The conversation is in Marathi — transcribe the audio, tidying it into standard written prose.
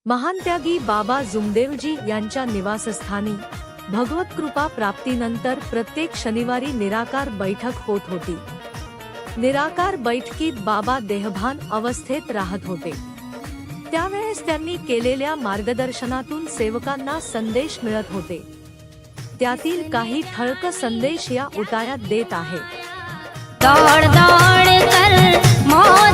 महान त्यागी बाबा जुमदेवजी यांच्या निवासस्थानी भगवत कृपा प्राप्तीनंतर प्रत्येक शनिवारी निराकार बैठक होत होती। निराकार बैठकीत बाबा देहभान अवस्थेत राहत होते। त्यावेळेस त्यांनी केलेल्या मार्गदर्शनातून सेवकांना संदेश मिळत होते। त्यातील काही ठळक संदेश या उतार्यात देत आहे। दौड़ दौड़ कर